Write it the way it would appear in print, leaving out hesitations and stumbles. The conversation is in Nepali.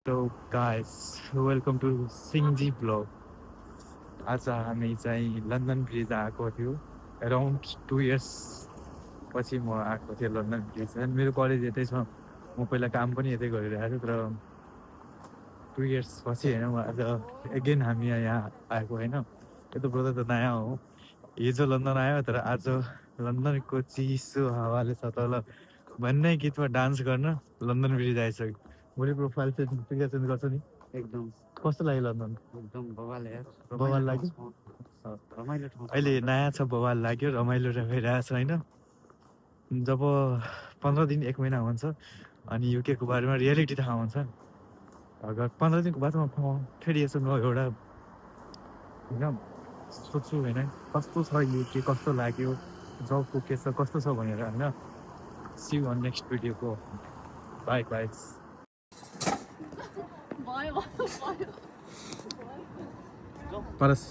So guys, welcome to Singji blog. आज हामी चाहिँ लन्डन ब्रिज आएको थियो। अराउन्ड 2 इयर्स पछि म आएको थिएँ लन्डन ब्रिज। अनि मेरो कलेज यतै छ, म पहिला काम पनि यतै गरिरहेको थिएँ। तर 2 इयर्स पछि होइन, म आज एगेन हामी यहाँ आएको होइन। त्यो त ब्रदर त नयाँ हो, हिजो लन्डन आयो, तर आज लन्डनको चिसो हावाले छ तल भन्ने गीतमा डान्स गर्न लन्डन ब्रिज आइसक्यो। भोलि प्रोफाइल चाहिँ पिक्चर चेन्ज गर्छ नि। एकदम कस्तो लाग्यो लन्डन? एकदम बवाल यार बवाल लाग्यो? रमाइलो ठाउँ छ। अहिले नयाँ छ, बवाल लाग्यो, रमाइलो भइरहेछ होइन। जब 15 दिन 1 महिना हुन्छ अनि युकेको बारेमा रियालिटी थाहा हुन्छ। अगर 15 दिनको बादमा फेरि यसो एउटा होइन सोध्छु होइन, कस्तो छ युके, कस्तो लाग्यो, जबको के छ, कस्तो छ भनेर होइन। सी यु अन नेक्स्ट भिडियोको। Bye guys. परस